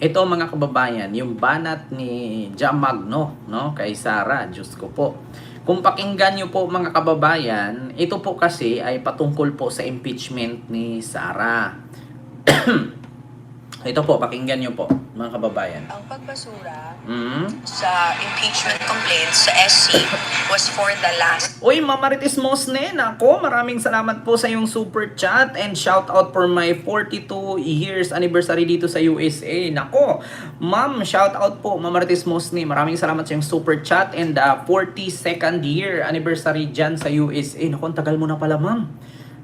ito mga kababayan, yung banat ni Jam Magno, no, kay Sara, Diyos ko po. Kung pakinggan nyo po mga kababayan, ito po kasi ay patungkol po sa impeachment ni Sara. Ito po, pakinggan nyo po mga kababayan. Ang pagbasura Mm. sa impeachment complaints sa SC was for the last. Uy, Mamarites Mosne, ako, maraming salamat po sa yung super chat and shout out for my 42 years anniversary dito sa USA. Nako, ma'am, shout out po, Mamarites Mosne. Maraming salamat sa yung super chat and 42nd year anniversary dyan sa USA. Nako, ang tagal mo na pala, ma'am.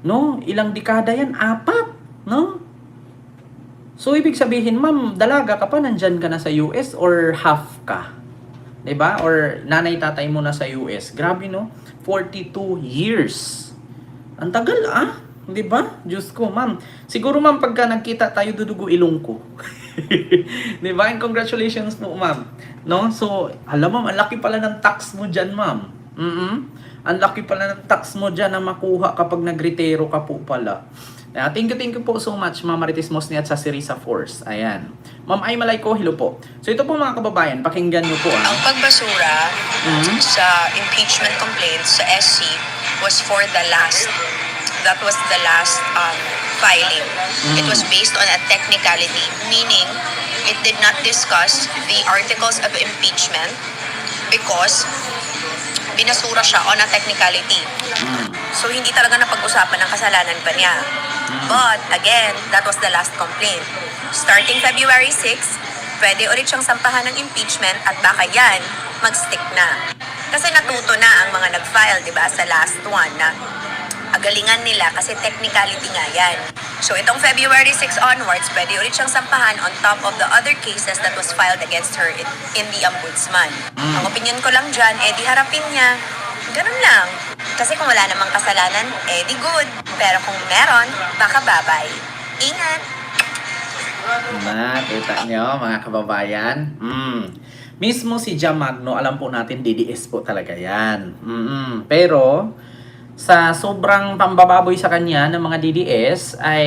No, ilang dekada yan? 4, no? So, ibig sabihin, ma'am, dalaga ka pa, nandyan ka na sa US or half ka? 'Di ba? Or nanay-tatay mo na sa US. Grabe, no? 42 years. Ang tagal, 'Di ba? Diyos ko, ma'am. Siguro, ma'am, pagka nagkita tayo, dudugo ilong ko. 'Di ba? And congratulations po, ma'am. No? So, alam mo, ang laki pala ng tax mo dyan, ma'am. Ang laki pala ng tax mo dyan na makuha kapag nagretiro ka po pala. Thank you po so much, Ma'am Marites Mosni at sa Sirisa Force. Ayan. Ma'am Ay Malayko, hello po. So ito po mga kababayan, pakinggan nyo po. Ang pagbasura sa impeachment complaints sa SC was for the last. That was the last filing. It was based on a technicality, meaning it did not discuss the articles of impeachment because binasura siya on a technicality. So, hindi talaga napag-usapan ng kasalanan pa niya. But, again, that was the last complaint. Starting February 6, pwede ulit siyang sampahan ng impeachment at baka yan, mag-stick na. Kasi natuto na ang mga nag-file, di ba, sa last one na agalingan nila kasi technicality nga yan. So, itong February 6 onwards, pwede ulit siyang sampahan on top of the other cases that was filed against her in the ombudsman. Ang opinion ko lang dyan, di harapin niya. Ganun lang. Kasi kung wala namang kasalanan, di good. Pero kung meron, baka babay. Ingat! Kita nyo mga kababayan. Mismo si Jam Magno, alam po natin DDS po talaga yan. Pero sa sobrang pambababoy sa kanya ng mga DDS ay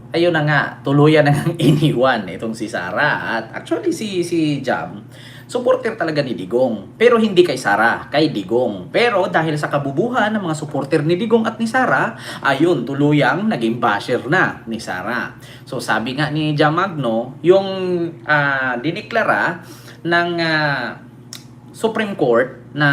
ayun na nga, tuluyan na ngang iniwan itong si Sara. At actually si Jam, supporter talaga ni Digong. Pero hindi kay Sara, kay Digong. Pero dahil sa kabubuhan ng mga supporter ni Digong at ni Sara, ayun, tuluyang naging basher na ni Sara. So sabi nga ni Jam Magno, yung diniklara ng Supreme Court na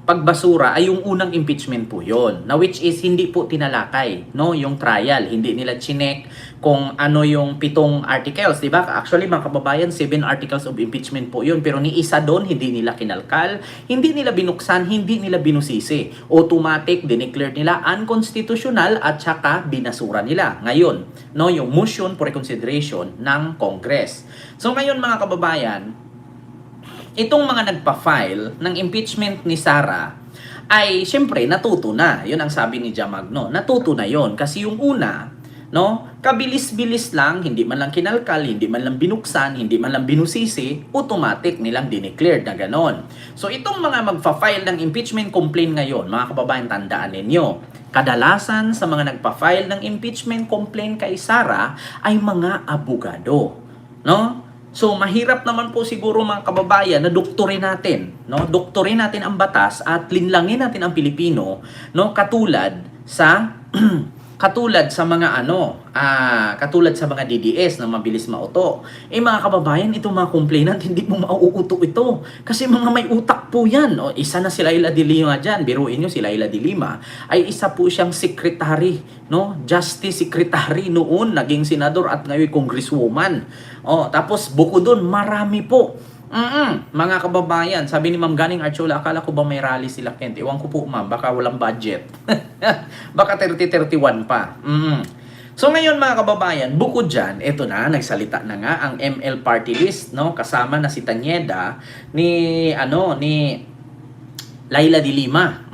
pagbasura ay yung unang impeachment po yon, na which is hindi po tinalakay, no, yung trial, hindi nila chinek kung ano yung 7 articles, di ba? Actually mga kababayan, 7 articles of impeachment po yun, pero ni isa doon hindi nila kinalkal, hindi nila binuksan, hindi nila binusisi, automatic dineclare nila unconstitutional at saka binasura nila ngayon, no, yung motion for reconsideration ng Congress. So ngayon mga kababayan, itong mga nagpa-file ng impeachment ni Sara ay syempre natuto na. Yun ang sabi ni Jam Magno. Natuto na yon kasi yung una, no, kabilis-bilis lang, hindi man lang kinalkal, hindi man lang binuksan, hindi man lang binusisi, automatic nilang dineclared na ganon. So itong mga magpa-file ng impeachment complaint ngayon, mga kababayan, tandaan ninyo, kadalasan sa mga nagpa-file ng impeachment complaint kay Sara ay mga abogado, no? So, mahirap naman po siguro mga kababayan na doktorin natin, no? Doktorin natin ang batas at linlangin natin ang Pilipino, no? Katulad sa katulad sa mga DDS na mabilis mauto. Mga kababayan, itong mga complainant, hindi mo mauuto ito. Kasi mga may utak po yan. O, isa na si Laila de Lima dyan. Biruin nyo, si Laila de Lima ay isa po siyang secretary, no? Justice Secretary noon, naging senador at ngayon congresswoman. Tapos bukod doon, marami po. Mga kababayan, sabi ni Ma'am Ganing Archola, akala ko ba may rally sila Kent? Iwan ko po, ma'am, baka walang budget. Baka 30-31 pa. So ngayon mga kababayan, bukod dyan, eto na, nagsalita na nga ang ML party list, no? Kasama na si Tanyeda ni Laila de Lima.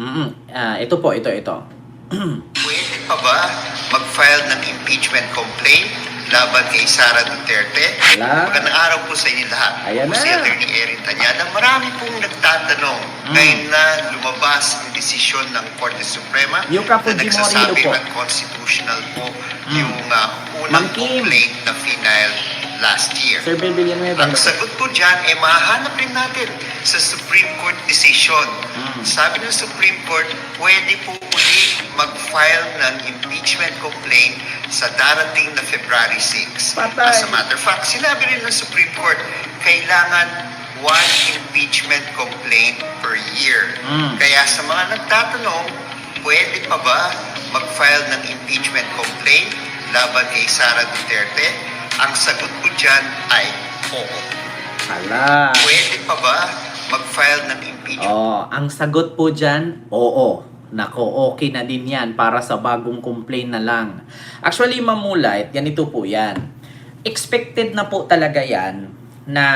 Ito po, ito. Pwede pa ba mag-file ng impeachment complaint laban kay Sara Duterte? Magandang araw po sa inyo lahat. Ayan po si na. Atty. Erin Tanyada. Marami pong nagtatanong ngayon na lumabas ang desisyon ng Korte Suprema Yuka na Fujimori nagsasabi po. unconstitutional po yung unang Ma'am Kim. complaint na final last year. Sir Bill Villanueva. Ang sagot po dyan ay mahanap rin natin sa Supreme Court decision. Sabi ng Supreme Court, pwede po uli mag-file ng impeachment complaint sa darating na February 6. Patay. As a matter of fact, sinabi rin ng Supreme Court, kailangan one impeachment complaint per year. Kaya sa mga nagtatanong, pwede pa ba mag-file ng impeachment complaint laban kay Sara Duterte? Ang sagot po dyan ay oo. Hala. Pwede pa ba mag-file ng impeachment? Ang sagot po dyan, oo. Nako, okay na din yan para sa bagong complaint na lang. Actually, Mamulait, ganito po yan. Expected na po talaga yan na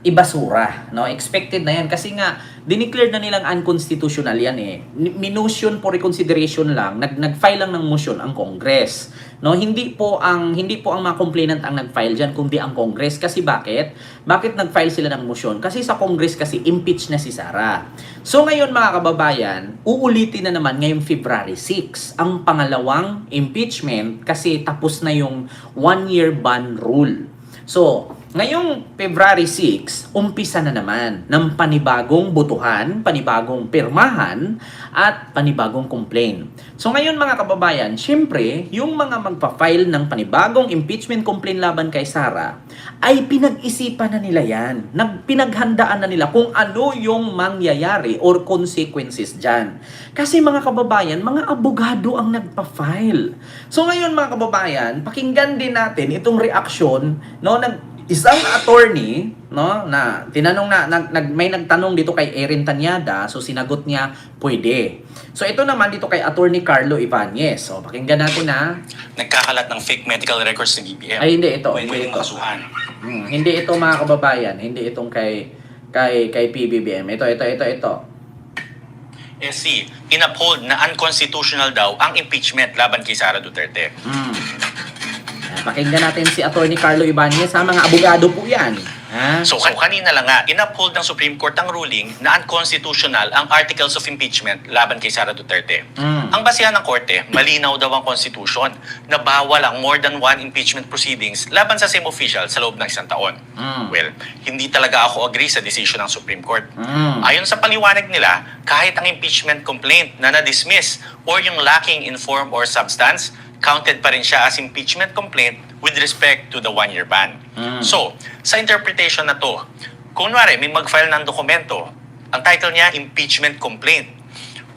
ibasura, no? Expected na yan kasi nga dineclare na nilang unconstitutional yan eh. Minution for reconsideration lang, nag-file lang ng motion ang Congress. No, hindi po ang mga complainant ang nag-file diyan kundi ang Congress. Kasi bakit? Bakit nag-file sila ng motion? Kasi sa Congress kasi impeach na si Sara. So ngayon mga kababayan, uulitin na naman ngayong February 6 ang pangalawang impeachment kasi tapos na yung 1-year ban rule. So, ngayong February 6, umpisa na naman ng panibagong botohan, panibagong pirmahan, at panibagong complaint. So ngayon mga kababayan, syempre, yung mga magpa-file ng panibagong impeachment complaint laban kay Sara, ay pinag-isipan na nila yan. Pinaghandaan na nila kung ano yung mangyayari or consequences dyan. Kasi mga kababayan, mga abogado ang nagpa-file. So ngayon mga kababayan, pakinggan din natin itong reaksyon, no, isang attorney, no, na tinanong may nagtanong dito kay Erin Tanyada, so sinagot niya pwede. So ito naman dito kay Attorney Carlo Ibanez. So pakinggan natin na. Nagkakalat ng fake medical records ng BBM. Ay hindi ito. Pwede makasuhan. Hindi ito mga kababayan, hindi itong kay PBBM. Ito. SC, inuphold na unconstitutional daw ang impeachment laban kay Sara Duterte. Pakinggan natin si Attorney Carlo Ibanez, ha? Mga abogado po yan. Ha? So kanina lang nga, inuphold ng Supreme Court ang ruling na unconstitutional ang articles of impeachment laban kay Sara Duterte. Ang basihan ng korte, malinaw daw ang constitution na bawal ang more than one impeachment proceedings laban sa same official sa loob ng isang taon. Well, hindi talaga ako agree sa decision ng Supreme Court. Ayon sa paliwanag nila, kahit ang impeachment complaint na na-dismiss or yung lacking in form or substance, counted pa rin siya as impeachment complaint with respect to the 1-year ban. So, sa interpretation na to, kunwari may mag-file ng dokumento, ang title niya, impeachment complaint.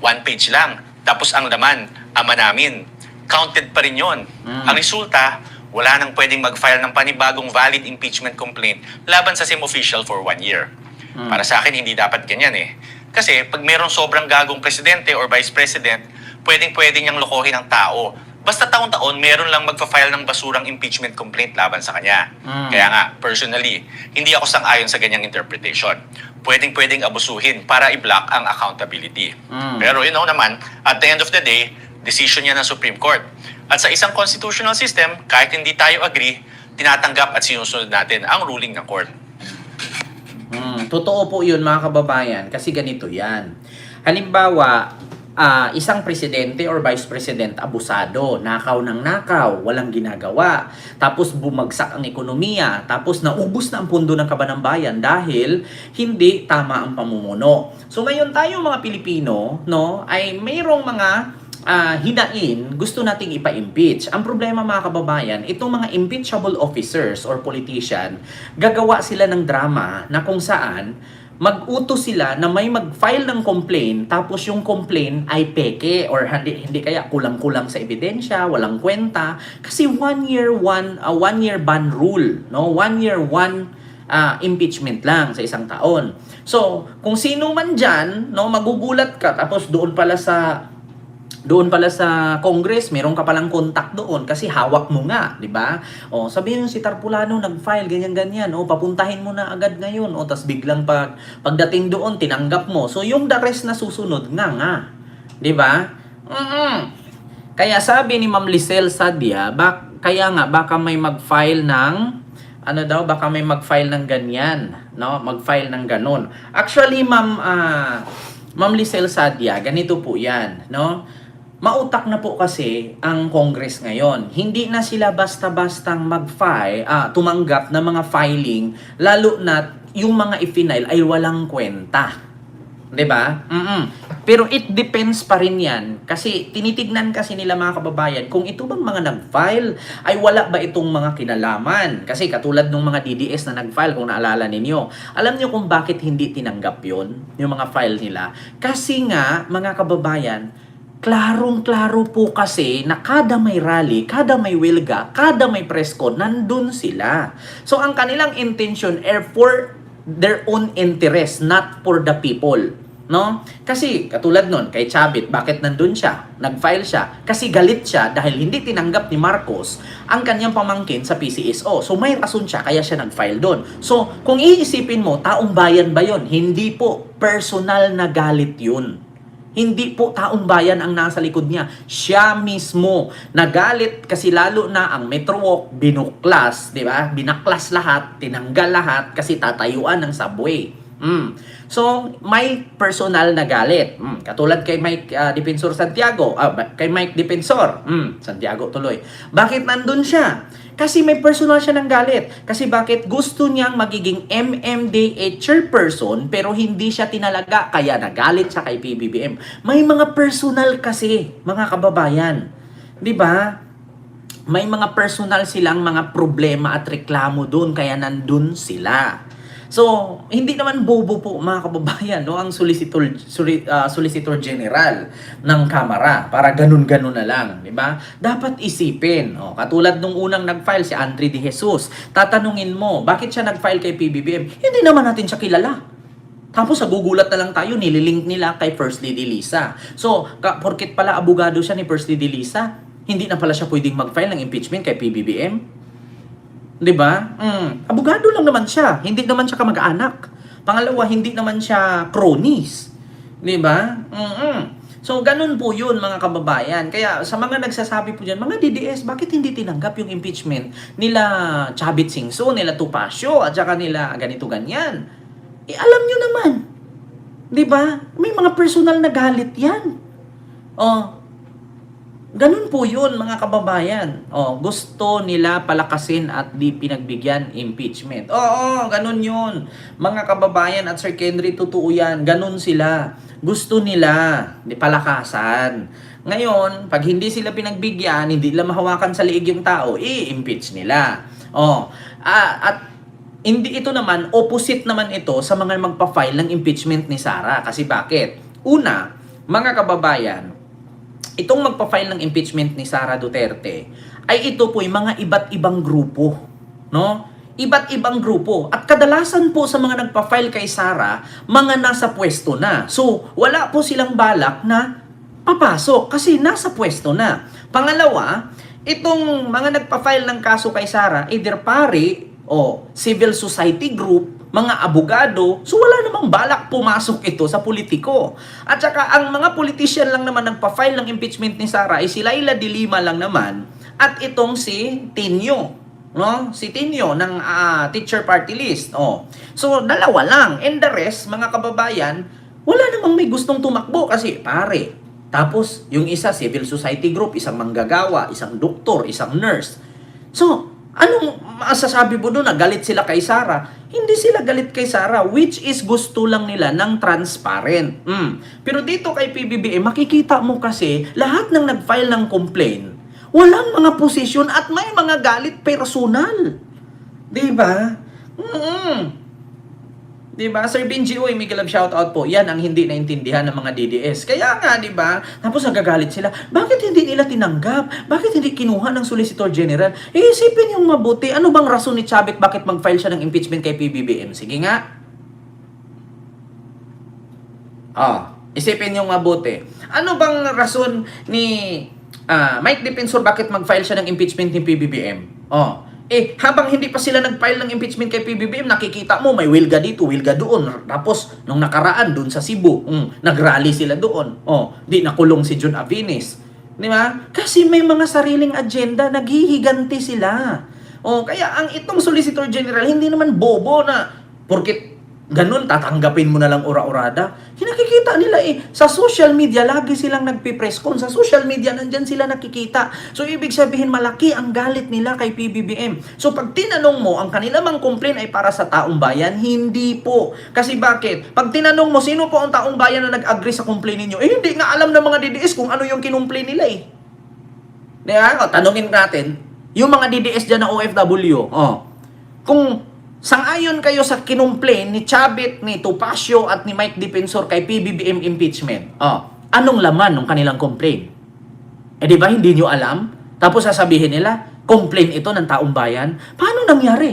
1 page lang. Tapos ang laman, ama namin. Counted pa rin yun. Ang resulta, wala nang pwedeng mag-file ng panibagong valid impeachment complaint laban sa same official for 1 year. Para sa akin, hindi dapat ganyan eh. Kasi pag mayroong sobrang gagong presidente or vice president, pwedeng niyang lokohin ang tao. Basta taon-taon, meron lang magpa-file ng basurang impeachment complaint laban sa kanya. Kaya nga, personally, hindi ako sang-ayon sa ganyang interpretation. Pwedeng abusuhin para i-block ang accountability. Pero you know naman, at the end of the day, decision niya ng Supreme Court. At sa isang constitutional system, kahit hindi tayo agree, tinatanggap at sinusunod natin ang ruling ng court. Totoo po yun mga kababayan, kasi ganito yan. Halimbawa, isang presidente or vice president abusado, nakaw ng nakaw, walang ginagawa, tapos bumagsak ang ekonomiya, tapos naubos na ang pundo ng kabanambayan dahil hindi tama ang pamumuno. So ngayon tayo mga Pilipino, no, ay mayroong mga hinain, gusto nating ipa-impeach. Ang problema mga kababayan, itong mga impeachable officers or politician, gagawa sila ng drama na kung saan mag-utos sila na may mag-file ng complaint tapos yung complaint ay peke or hindi kaya kulang-kulang sa ebidensya, walang kwenta kasi 1 year ban rule, no? 1 year impeachment lang sa isang taon. So, kung sino man diyan, no, magugulat ka tapos doon pala sa Congress, meron ka palang contact doon kasi hawak mo nga, di ba? O, sabihin si Tarpulano nag-file ganyan-ganyan, o papuntahin mo na agad ngayon, o tas biglang pagdating doon tinanggap mo. So yung the rest na susunod nga, di ba? Kaya sabi ni Ma'am Lisel Sadia, baka may mag-file ng baka may mag-file ng ganyan, no? Mag-file ng ganun. Actually, Ma'am Lisel Sadia, ganito po 'yan, no? mautak na po kasi ang Congress ngayon. Hindi na sila basta-bastang tumanggap ng mga filing, lalo na yung mga i-file ay walang kwenta. 'Di ba? Pero it depends pa rin yan. Kasi tinitignan kasi nila mga kababayan kung ito bang mga nag-file ay wala ba itong mga kinalaman. Kasi katulad ng mga DDS na nag-file, kung naalala ninyo. Alam niyo kung bakit hindi tinanggap yon yung mga file nila? Kasi nga, mga kababayan, klarong-klaro po kasi na kada may rally, kada may wilga, kada may press con, nandun sila. So ang kanilang intention are for their own interest, not for the people. No? Kasi katulad nun, kay Chavit, bakit nandun siya? Nag-file siya. Kasi galit siya dahil hindi tinanggap ni Marcos ang kanyang pamangkin sa PCSO. So may rason siya, kaya siya nag-file doon. So kung iisipin mo, taong bayan ba yun? Hindi po. Personal na galit yun. Hindi po taong bayan ang nasa likod niya. Siya mismo nagalit kasi lalo na ang Metro Walk binuklas, di ba? Binaklas lahat, tinanggal lahat kasi tatayuan ng subway. So, may personal na galit. Katulad kay Mike Defensor Santiago, kay Mike Defensor, Santiago tuloy. Bakit nandun siya? Kasi may personal siya ng galit. Kasi bakit gusto niyang magiging MMDA chairperson pero hindi siya tinalaga kaya nagalit siya kay PBBM. May mga personal kasi, mga kababayan. 'Di ba? May mga personal silang mga problema at reklamo doon kaya nandun sila. So, hindi naman bobo po mga kababayan, no, ang Solicitor General ng Kamara para ganun-ganun na lang, di ba? Dapat isipin, katulad nung unang nag-file si Andre De Jesus, tatanungin mo, bakit siya nag-file kay PBBM? Hindi naman natin siya kilala. Tapos nagugulat na lang tayo, nililink nila kay First Lady Lisa. So, porket pala abogado siya ni First Lady Lisa, hindi na pala siya pwedeng mag-file ng impeachment kay PBBM. 'Di ba? Abogado lang naman siya. Hindi naman siya kamag-anak. Pangalawa, hindi naman siya cronies. 'Di ba? So, ganun po 'yun mga kababayan. Kaya sa mga nagsasabi po diyan, mga DDS, bakit hindi tinanggap yung impeachment nila Chavit Singson, nila Topacio, at saka nila ganito ganyan? Alam nyo naman. 'Di ba? May mga personal na galit 'yan. Ganun po yun mga kababayan. Gusto nila palakasin at di pinagbigyan impeachment. Ganun yun. Mga kababayan at Sir Henry, totoo yan. Ganun sila. Gusto nila di palakasan. Ngayon, pag hindi sila pinagbigyan, hindi nila mahawakan sa liig yung tao, i-impeach nila. At hindi ito naman, opposite naman ito sa mga magpa-file ng impeachment ni Sara. Kasi bakit? Una, mga kababayan, itong magpa-file ng impeachment ni Sara Duterte ay ito po yung mga iba't ibang grupo, no? Iba't ibang grupo. At kadalasan po sa mga nagpa-file kay Sara, mga nasa pwesto na. So, wala po silang balak na papasok kasi nasa pwesto na. Pangalawa, itong mga nagpa-file ng kaso kay Sara, either pari o civil society group, mga abogado, so wala namang balak pumasok ito sa politiko. At saka ang mga politician lang naman nagpa-file ng impeachment ni Sara ay si Laila de Lima lang naman at itong si Tinio, no? Si Tinio ng teacher party list. So dalawa lang. And the rest, mga kababayan, wala namang may gustong tumakbo kasi pare. Tapos yung isa civil society group, isang manggagawa, isang doktor, isang nurse. So anong masasabi mo doon na galit sila kay Sara? Hindi sila galit kay Sara, which is gusto lang nila ng transparent. Pero dito kay PBBM, makikita mo kasi lahat ng nag-file ng complaint, walang mga posisyon at may mga galit personal. Diba? Diba? Sir Benji, may galab shoutout po. Yan ang hindi naintindihan ng mga DDS. Kaya nga, diba? Tapos nagagalit sila. Bakit hindi nila tinanggap? Bakit hindi kinuha ng Solicitor General? Isipin yung mabuti. Ano bang rason ni Chavit bakit mag-file siya ng impeachment kay PBBM? Sige nga. Isipin yung mabuti. Ano bang rason ni Mike Defensor bakit mag-file siya ng impeachment ni PBBM? Habang hindi pa sila nag-file ng impeachment kay PBBM, nakikita mo may wilga dito, wilga doon. Tapos, nung nakaraan doon sa Cebu, nag-rally sila doon. Di nakulong si John Avinis. Di ba? Kasi may mga sariling agenda, naghihiganti sila. Kaya ang itong Solicitor General, hindi naman bobo na, porkit ganun, tatanggapin mo na lang ura-urada. Nakikita nila sa social media, lagi silang nagpipress con. Sa social media, nandyan sila nakikita. So, ibig sabihin, malaki ang galit nila kay PBBM. So, pag tinanong mo, ang kanila mang complain ay para sa taong bayan, hindi po. Kasi bakit? Pag tinanong mo, sino po ang taong bayan na nag-agree sa complain ninyo? Hindi nga alam ng mga DDS kung ano yung kinomplain nila Diba? O, tanungin natin, yung mga DDS dyan na OFW, kung sang-ayon kayo sa kinomplain ni Chavit, ni Topacio at ni Mike Defensor kay PBBM impeachment, anong laman ng kanilang complaint? Di ba hindi nyo alam? Tapos sasabihin nila, complaint ito ng taong bayan? Paano nangyari?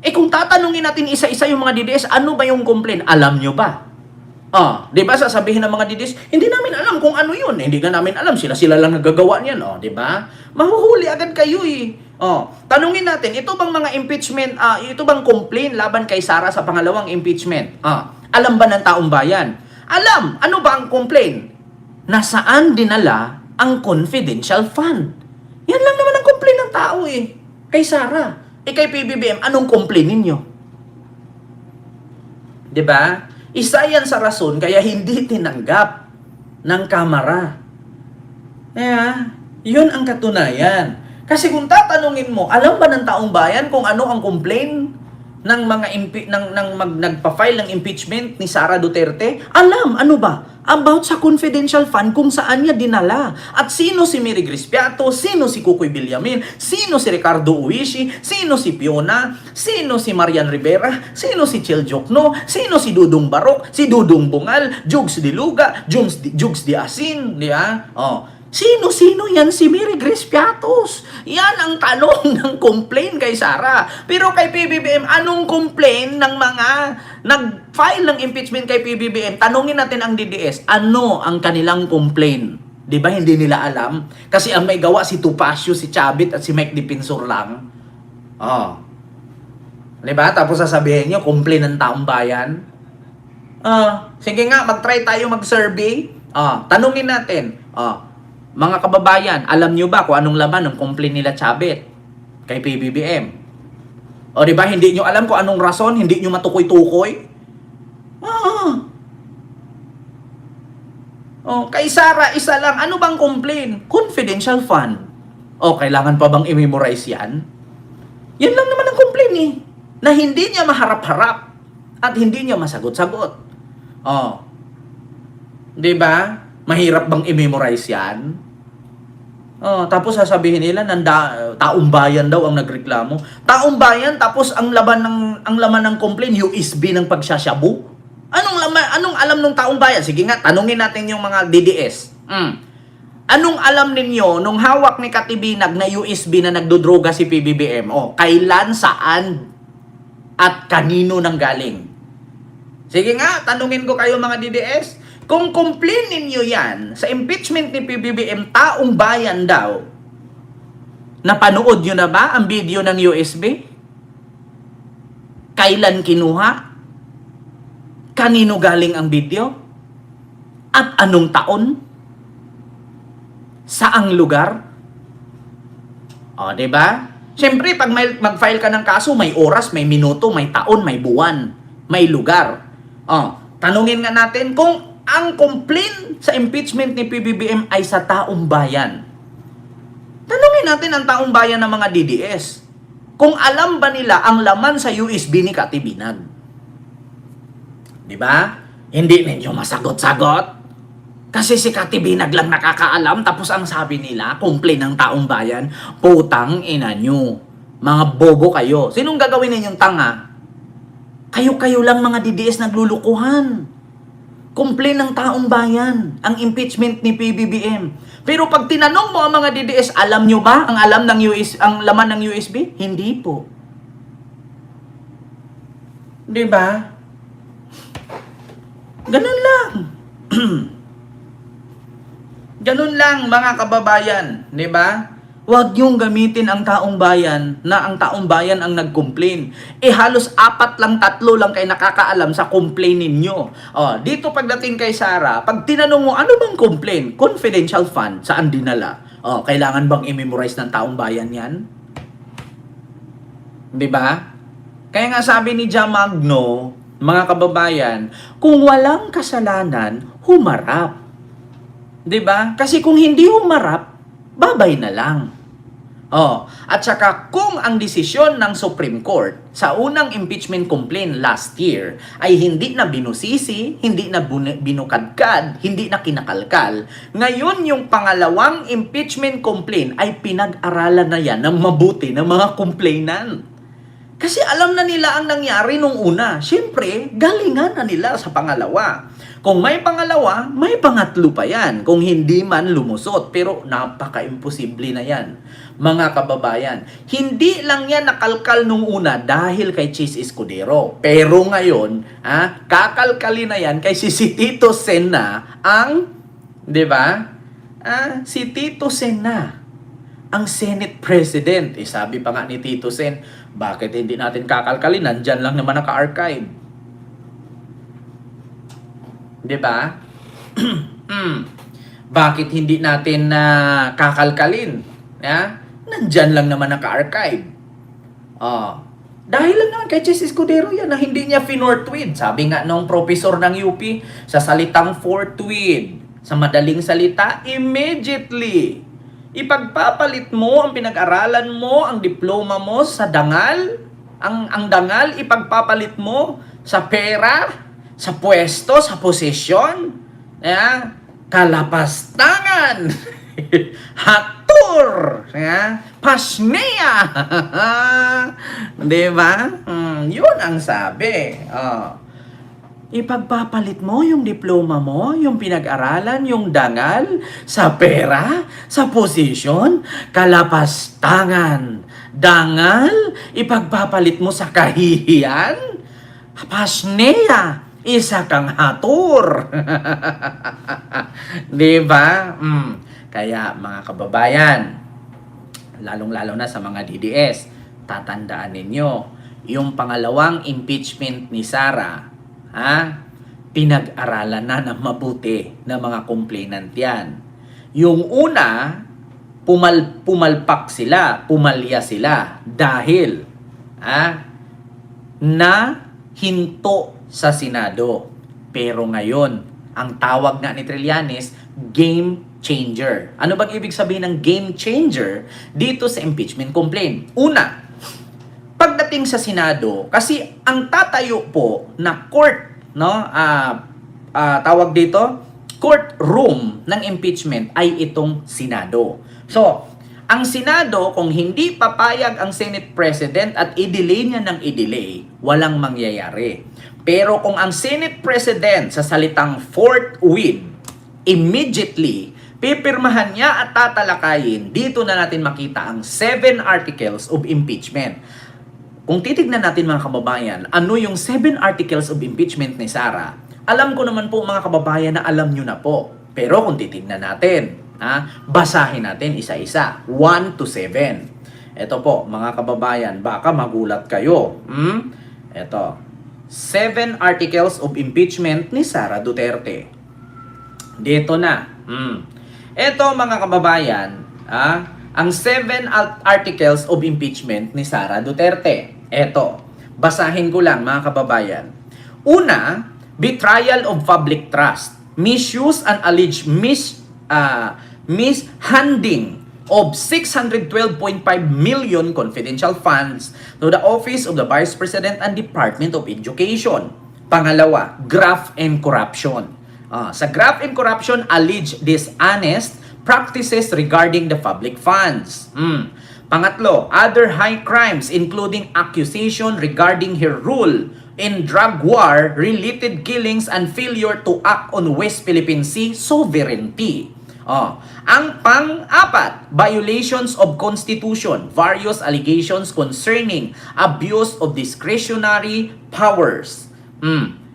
Kung tatanungin natin isa-isa yung mga DDS, ano ba yung complaint? Alam nyo ba? Di ba sasabihin ng mga DDS, hindi namin alam kung ano yun. Hindi ka namin alam, sila lang nagagawa niyan. Di ba? Mahuhuli agad kayo tanungin natin, ito bang mga impeachment, ito bang complaint laban kay Sara sa pangalawang impeachment? Alam ba ng taong bayan? Alam. Ano ba ang complaint? Nasaan dinala ang confidential fund? Yan lang naman ang complaint ng tao kay Sara. Kay PBBM, anong complaint ninyo? Diba? Isa yan sa rason kaya hindi tinanggap ng Kamara. Yun ang katunayan. Kasi kung tatanungin mo, alam ba ng taong bayan kung ano ang complaint ng mga nagpa-file ng impeachment ni Sara Duterte? Alam, ano ba? About sa confidential fund kung saan niya dinala. At sino si Mary Crispiato, sino si Kukoy Villamin, sino si Ricardo Uishi, sino si Fiona, sino si Marian Rivera, sino si Chel Jokno, sino si Dudong Barok, si Dudong Bungal, Jugs Diluga, Jugs Di Asin, di ba? Sino-sino yan si Mary Grace Piatos? Yan ang tanong ng complaint kay Sara. Pero kay PBBM, anong complaint ng mga nag-file ng impeachment kay PBBM? Tanungin natin ang DDS, ano ang kanilang complaint? Di ba hindi nila alam? Kasi ang may gawa si Topacio, si Chavit at si Mike Defensor lang. Di ba? Tapos sasabihin nyo, complaint ng taong bayan. Sige nga, mag-try tayo mag-survey. Tanungin natin. Mga kababayan, alam nyo ba kung anong laman ng complaint nila Chavit kay PBBM? Di ba hindi nyo alam kung anong rason, hindi nyo matukoy-tukoy? Kay Sara, isa lang. Ano bang complaint? Confidential fund. Kailangan pa bang i-memorize yan? Yan lang naman ang complaint na hindi niya maharap-harap at hindi niya masagot-sagot. Di ba? Mahirap bang i-memorize yan? Tapos sasabihin nila taong bayan daw ang nagreklamo. Taong bayan tapos ang laman ng complaint USB ng pagsasyabu. Anong alam ng taong bayan? Sige nga, tanungin natin yung mga DDS. Anong alam ninyo nung hawak ni Katibinag na USB na nagdodroga si PBBM? Kailan, saan at kanino nang galing? Sige nga, tanungin ko kayo mga DDS. Kung complain ninyo yan sa impeachment ni PBBM, taong bayan daw, napanood nyo na ba ang video ng USB? Kailan kinuha? Kanino galing ang video? At anong taon? Saang lugar? Diba? Siyempre, pag mag-file ka ng kaso, may oras, may minuto, may taon, may buwan, may lugar. Tanungin nga natin kung ang complaint sa impeachment ni PBBM ay sa taong bayan. Tanungin natin ang taong bayan ng mga DDS. Kung alam ba nila ang laman sa USB ni Katibinag? Di ba? Hindi ninyo masagot-sagot. Kasi si Katibinag lang nakakaalam tapos ang sabi nila, complaint ng taong bayan, putang ina nyo. Mga bobo kayo. Sinong gagawin ninyong tanga? Kayo-kayo lang mga DDS naglulukuhan. Complaint ng taong bayan, ang impeachment ni PBBM. Pero pag tinanong mo ang mga DDS, alam nyo ba ang ang laman ng USB? Hindi po. Di ba? Ganun lang. Ganun lang mga kababayan, di ba? Huwag niyong gamitin ang taong bayan na ang taong bayan ang nag-complain. Halos 4 lang, 3 lang kayo nakakaalam sa complaint ninyo. Dito pagdating kay Sara, pag tinanong mo, ano bang complaint? Confidential fund, saan dinala? Kailangan bang i-memorize ng taong bayan yan? Di ba? Kaya nga sabi ni Jamagno, mga kababayan, kung walang kasalanan, humarap. 'Di ba? Kasi kung hindi humarap, babay na lang. At saka kung ang desisyon ng Supreme Court sa unang impeachment complaint last year ay hindi na binusisi, hindi na binukadkad, hindi na kinakalkal, ngayon yung pangalawang impeachment complaint ay pinag-aralan na yan ng mabuti ng mga complainant. Kasi alam na nila ang nangyari nung una. Siyempre, galingan na nila sa pangalawa. Kung may pangalawa, may pangatlo pa yan. Kung hindi man lumusot. Pero napaka-imposible na yan. Mga kababayan, hindi lang yan nakalkal nung una dahil kay Chis Escudero. Pero ngayon, kakalkali na yan kay si Tito Sen na ang, di ba? Si Tito Sen na ang Senate President. Sabi pa nga ni Tito Sen, bakit hindi natin kakalkalin? Nandyan lang naman naka-archive. Diba? Bakit hindi natin kakalkalin? Nandyan lang naman naka-archive. Dahil lang naman kay Chis Escudero yan na hindi niya finortweed. Sabi nga nung professor ng UP, sa salitang fortweed, sa madaling salita, immediately. Ipagpapalit mo ang pinag-aralan mo, ang diploma mo sa dangal, ang dangal ipagpapalit mo sa pera, sa pwesto, sa posisyon, kalapastangan, hatur, pasneya. Diba? Yun ang sabi. Ipagpapalit mo yung diploma mo, yung pinag-aralan, yung dangal, sa pera, sa posisyon, kalapastangan. Dangal, ipagpapalit mo sa kahihiyan, pasneya, isa kang hatur. Diba? Kaya mga kababayan, lalong-lalo na sa mga DDS, tatandaan ninyo, yung pangalawang impeachment ni Sara, pinag-aralan na ng mabuti ng mga complainant yan. Yung una, pumalpak sila, pumalya sila dahil na hinto sa Senado. Pero ngayon, ang tawag nga ni Trillanes, game changer. Ano bang ibig sabihin ng game changer dito sa impeachment complaint? Una, pagdating sa Senado, kasi ang tatayo po na court, tawag dito, court room ng impeachment ay itong Senado. So, ang Senado, kung hindi papayag ang Senate President at i-delay niya ng i-delay, walang mangyayari. Pero kung ang Senate President sa salitang forthwith, immediately, pipirmahan niya at tatalakayin, dito na natin makita ang 7 articles of impeachment. Kung titignan natin mga kababayan, ano yung 7 articles of impeachment ni Sara, alam ko naman po mga kababayan na alam nyo na po. Pero kung titignan natin, basahin natin isa-isa, 1 to 7. Ito po mga kababayan, baka magulat kayo. Ito, 7 articles of impeachment ni Sara Duterte. Dito na. Ito mga kababayan, ang 7 articles of impeachment ni Sara Duterte. Eto, basahin ko lang mga kababayan. Una, betrayal of public trust, misuse and alleged mishanding of 612.5 million confidential funds to the Office of the Vice President and Department of Education. Pangalawa, graft and corruption. Sa graft and corruption, alleged dishonest practices regarding the public funds. Pangatlo, other high crimes including accusation regarding her role in drug war, related killings, and failure to act on West Philippine Sea sovereignty. Ang pang-apat, violations of Constitution, various allegations concerning abuse of discretionary powers.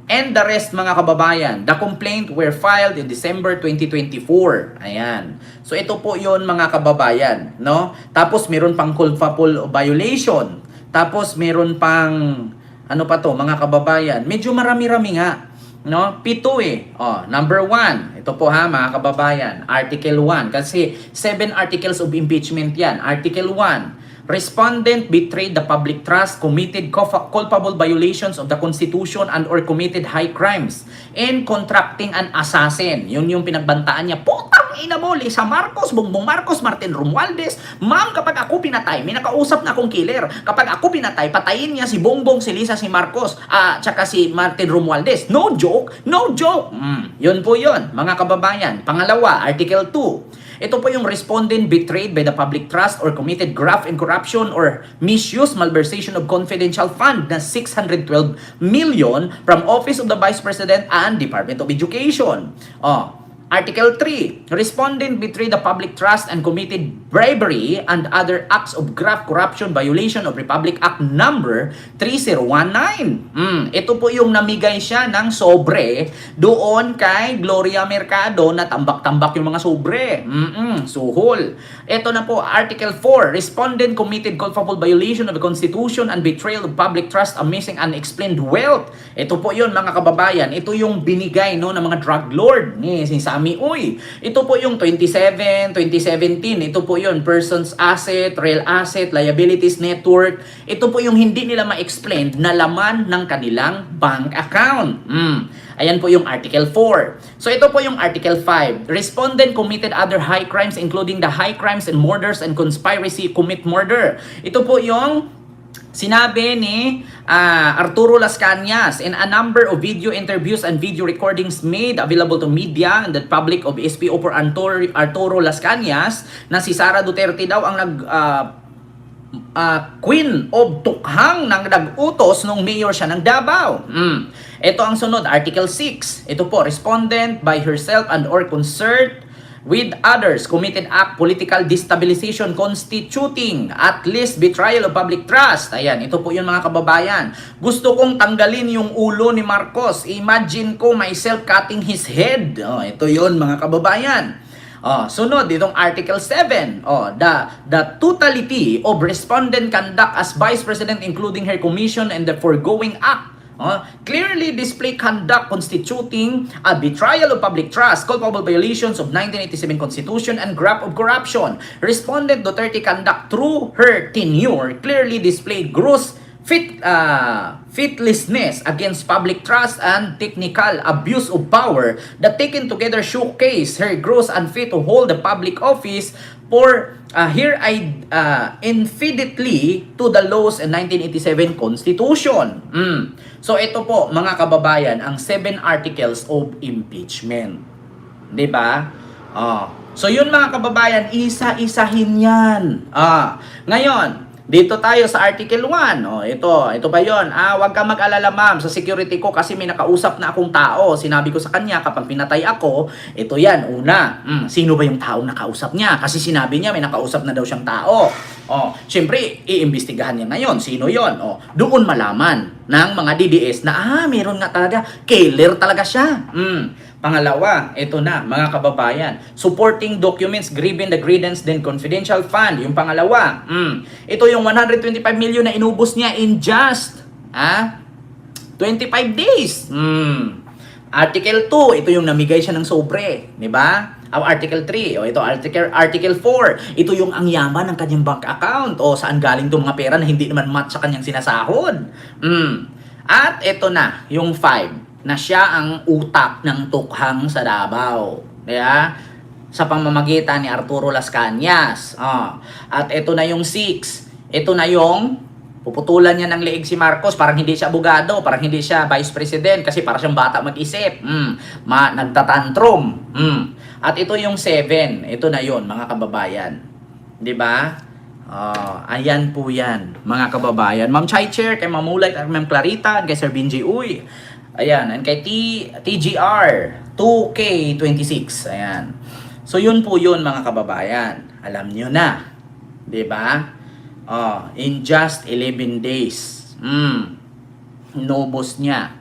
And the rest mga kababayan, the complaint were filed in December 2024. Ayan. So ito po 'yon mga kababayan, no? Tapos meron pang culpable violation. Tapos meron pang ano pa to mga kababayan? Medyo marami-rami nga, no? 7 number 1. Ito po ha mga kababayan, Article 1 kasi 7 articles of impeachment 'yan. Article 1, Respondent betrayed the public trust, committed culpable violations of the Constitution and or committed high crimes in contracting an assassin. Yun yung pinagbantaan niya. Putang ina mo, Lisa Marcos, Bongbong Marcos, Martin Romualdez. Ma'am, kapag ako pinatay, may nakausap na akong killer. Kapag ako pinatay, patayin niya si Bongbong, si Lisa, si Marcos, tsaka si Martin Romualdez. No joke, no joke. Yun po yun, mga kababayan. Pangalawa, Article 2. Ito po yung respondent betrayed by the public trust or committed graft and corruption or misuse, malversation of confidential fund na 612 million from Office of the Vice President and Department of Education. Article 3. Respondent betrayed the public trust and committed bribery and other acts of graft corruption violation of Republic Act number 3019. Ito po yung namigay siya ng sobre doon kay Gloria Mercado na tambak-tambak yung mga sobre. Suhol. Ito na po, Article 4. Respondent committed culpable violation of the Constitution and betrayal of public trust, a missing unexplained wealth. Ito po yun, mga kababayan. Ito yung binigay ng mga drug lord ni Sami Uy. Ito po yung 2017. Ito po yun, persons asset, real asset, liabilities network. Ito po yung hindi nila ma-explain na laman ng kanilang bank account. Ayan po yung Article 4. So ito po yung Article 5. Respondent committed other high crimes including the high crimes and murders and conspiracy commit murder. Ito po yung sinabi ni Arturo Las Cañas in a number of video interviews and video recordings made available to media and the public of SPO for Arturo Las Cañas na si Sara Duterte daw ang Queen of Tukhang nang nag-utos nung mayor siya ng Davao. Ito ang sunod, Article 6. Ito po, respondent by herself and or concert with others committed act political destabilization constituting at least betrayal of public trust. Ayan, ito po yun mga kababayan. Gusto kong tanggalin yung ulo ni Marcos. Imagine ko myself cutting his head. Ito yun mga kababayan. Sunod, itong Article 7. The totality of respondent conduct as Vice President including her commission and the foregoing act clearly display conduct constituting a betrayal of public trust, culpable violations of 1987 Constitution, and graft of corruption. Respondent Duterte conduct through her tenure clearly displayed gross faithlessness against public trust and technical abuse of power that taken together showcase her gross unfit to hold the public office for infidelity to the laws and 1987 Constitution. So ito po mga kababayan ang 7 articles of impeachment. 'Di ba? So yun mga kababayan, isa-isahin yan. Ngayon, dito tayo sa Article 1. Ito ba yun? Huwag ka mag-alala ma'am sa security ko kasi may nakausap na akong tao. Sinabi ko sa kanya kapag pinatay ako, ito yan. Una, sino ba yung taong nakausap niya? Kasi sinabi niya may nakausap na daw siyang tao. Siyempre, iimbestigahan niya ngayon. Sino yon? Doon malaman ng mga DDS na meron nga talaga. Killer talaga siya. Pangalawa, ito na, mga kababayan. Supporting documents, grieving the credence, then confidential fund. Yung pangalawa, ito yung 125 million na inubos niya in just 25 days. Article 2, ito yung namigay siya ng sobre. Diba? Article 3, ito Article 4, ito yung ang yaman ng kanyang bank account. Saan galing itong mga pera na hindi naman match sa kanyang sinasahod. At ito na, yung 5. Na siya ang utak ng tukhang sa Davao. Kaya, sa pamamagitan ni Arturo Las Cañas. At ito na yung 6. Ito na yung puputulan niya ng leeg si Marcos. Parang hindi siya abogado, parang hindi siya vice president kasi parang siyang bata mag-isip. Nagtatantrum. At ito yung 7. Ito na yon mga kababayan. 'Di ba? Ayan po yan, mga kababayan. Ma'am Chai Chair, kay Ma'am Mulay, kay Ma'am Clarita, kay Sir Benji Uy. Ayan, and kay TGR 2K26. Ayan. So yun po yun mga kababayan. Alam nyo na. 'Di ba? In just 11 days. Nobos niya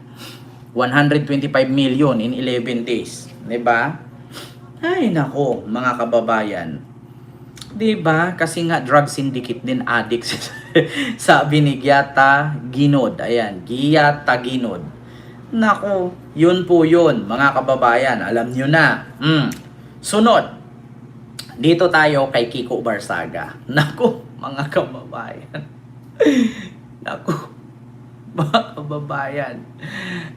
125 million in 11 days. 'Di ba? Ay nako, mga kababayan. 'Di ba? Kasi nga drug syndicate din, addicts. Sabi ni Giata Ginod. Ayan, Giata Ginod. Nako, yun po yun, mga kababayan. Alam nyo na. Sunod. Dito tayo kay Kiko Barsaga. Nako, mga kababayan. Naku, mga kababayan.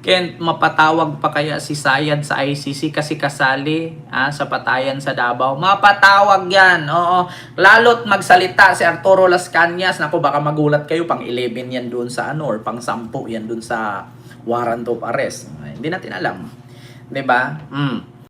Kent, mapatawag pa kaya si Sayad sa ICC kasi kasali sa patayan sa Davao? Mapatawag yan, oo. Lalo't magsalita si Arturo Las Cañas. Naku, baka magulat kayo, pang 11 yan doon sa ano, or pang 10 yan doon sa warrant of arrest. Hindi natin alam. 'Di ba?